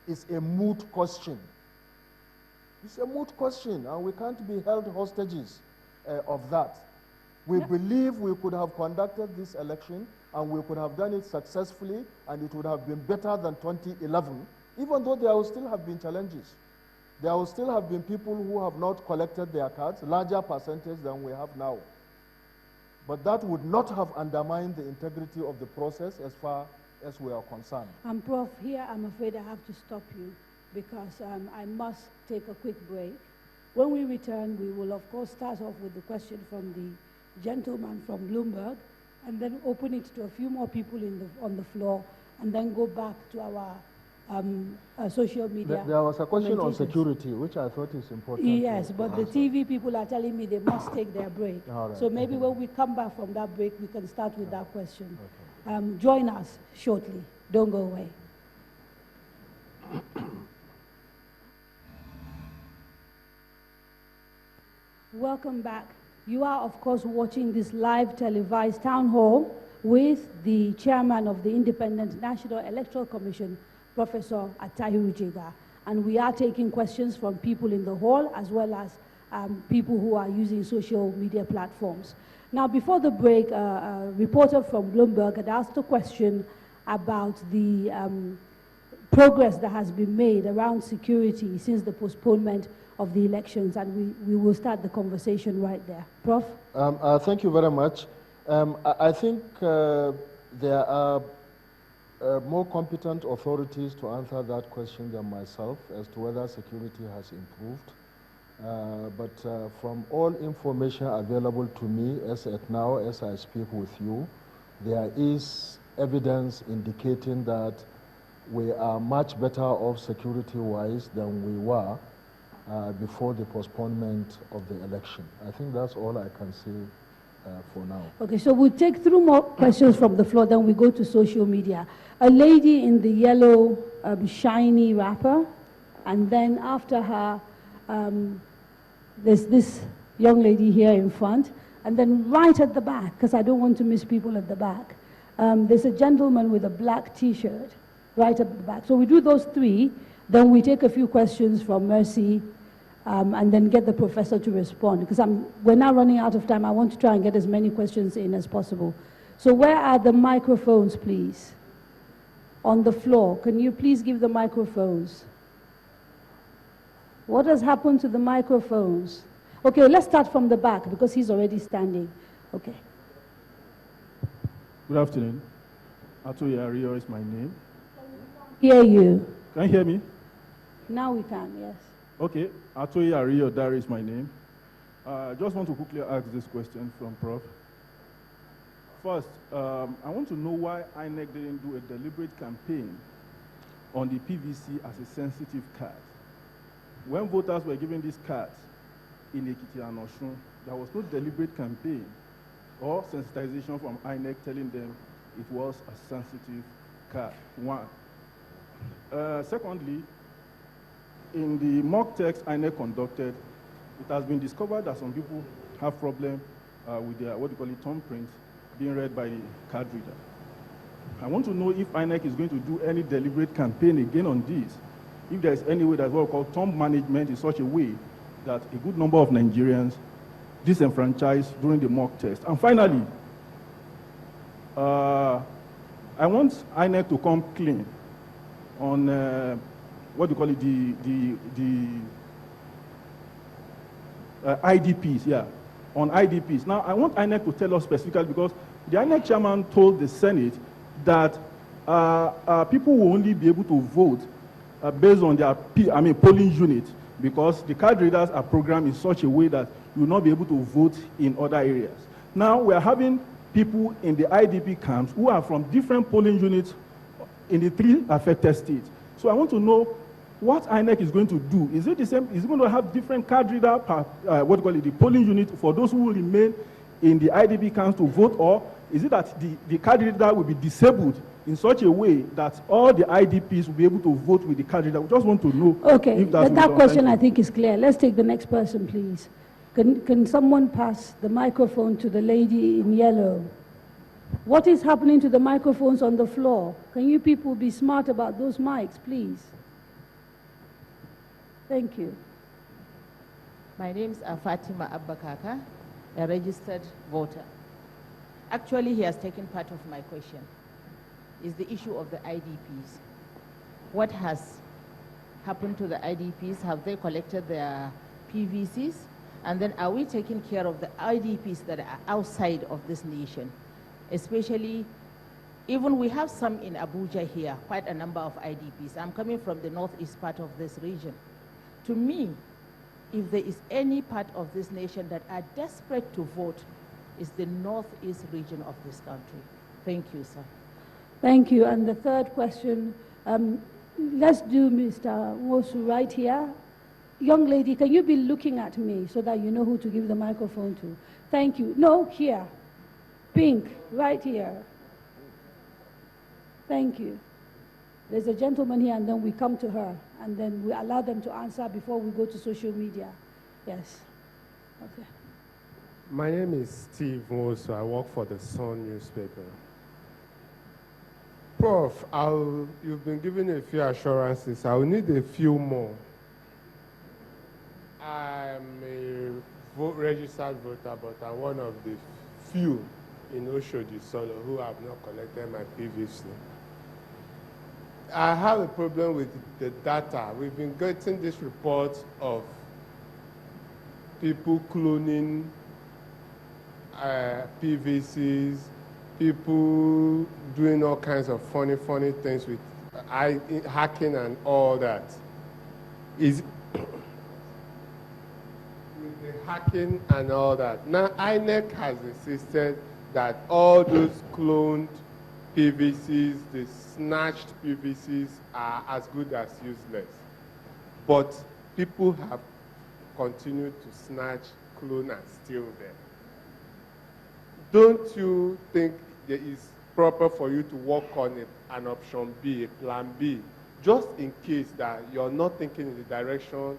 is a moot question. It's a moot question, and we can't be held hostages of that. We believe we could have conducted this election, and we could have done it successfully, and it would have been better than 2011, even though there will still have been challenges. There will still have been people who have not collected their cards, larger percentage than we have now. But that would not have undermined the integrity of the process as far as we are concerned. Prof, here I'm afraid I have to stop you because I must take a quick break. When we return, we will of course start off with the question from the gentleman from Bloomberg, and then open it to a few more people on the floor, and then go back to our social media. There was a question on security, which I thought is important. Yes, but the TV people are telling me they must take their break. Right. So maybe when we come back from that break, we can start with that question. Okay. Join us shortly. Don't go away. Welcome back. You are, of course, watching this live televised town hall with the chairman of the Independent National Electoral Commission, Professor Attahiru Jega. And we are taking questions from people in the hall as well as people who are using social media platforms. Now, before the break, a reporter from Bloomberg had asked a question about the progress that has been made around security since the postponement of the elections, and we will start the conversation right there. Prof? Thank you very much. I think there are more competent authorities to answer that question than myself as to whether security has improved. But from all information available to me as at now, as I speak with you, there is evidence indicating that we are much better off security-wise than we were before the postponement of the election. I think that's all I can say for now. Okay, so we'll take through more questions from the floor, then we go to social media. A lady in the yellow shiny wrapper, and then after her, there's this young lady here in front, and then right at the back, because I don't want to miss people at the back, there's a gentleman with a black T-shirt right at the back. So we do those three, then we take a few questions from Mercy, and then get the professor to respond, because we're now running out of time. I want to try and get as many questions in as possible. So where are the microphones, please? On the floor. Can you please give the microphones? What has happened to the microphones? Okay, let's start from the back, because he's already standing. Okay. Good afternoon. Attahiru is my name. Hear you. Can you hear me? Now we can, yes. Okay, Attahiru is my name. I just want to quickly ask this question from Prof. First, I want to know why INEC didn't do a deliberate campaign on the PVC as a sensitive card. When voters were given these cards in Ekiti and Osun, there was no deliberate campaign or sensitization from INEC telling them it was a sensitive card, one. Secondly, in the mock text INEC conducted, it has been discovered that some people have problem with their, thumbprint being read by the card reader. I want to know if INEC is going to do any deliberate campaign again on this, if there is any way that's what we call thumb management in such a way that a good number of Nigerians disenfranchised during the mock test. And finally, I want INEC to come clean on IDPs, yeah, on IDPs. Now, I want INEC to tell us specifically, because the INEC chairman told the Senate that people will only be able to vote based on their polling unit, because the card readers are programmed in such a way that you will not be able to vote in other areas. Now, we are having people in the IDP camps who are from different polling units in the 3 affected states. So I want to know what INEC is going to do. Is it the same? Is it going to have different card reader, the polling unit for those who will remain in the IDP camps to vote, or is it that the card reader will be disabled in such a way that all the IDPs will be able to vote with the card reader? We just want to know. Okay, if that question I think is clear. Let's take the next person, please. Can someone pass the microphone to the lady in yellow? What is happening to the microphones on the floor? Can you people be smart about those mics, please? Thank you. My name is Fatima Abbakaka, a registered voter. Actually, he has taken part of my question. Is the issue of the IDPs. What has happened to the IDPs? Have they collected their PVCs? And then are we taking care of the IDPs that are outside of this nation? Especially, even we have some in Abuja here, quite a number of IDPs. I'm coming from the northeast part of this region. To me, if there is any part of this nation that are desperate to vote, it's the northeast region of this country. Thank you, sir. Thank you. And the third question, let's do Mr. Wosu right here. Young lady, can you be looking at me so that you know who to give the microphone to? Thank you. No, here. Pink, right here. Thank you. There's a gentleman here, and then we come to her, and then we allow them to answer before we go to social media. Yes. Okay. My name is Steve Moso. I work for the Sun newspaper. Prof, you've been given a few assurances. I will need a few more. I'm a registered voter, but I'm one of the few in Oshodi Solo who have not collected my PVC. I have a problem with the data. We've been getting this report of people cloning PVCs, people doing all kinds of funny things with hacking and all that. With the hacking and all that. Now, INEC has insisted that all those cloned PVCs, the snatched PVCs, are as good as useless. But people have continued to snatch, clone, and steal them. Don't you think it is proper for you to work on an option B, a plan B, just in case that you're not thinking in the direction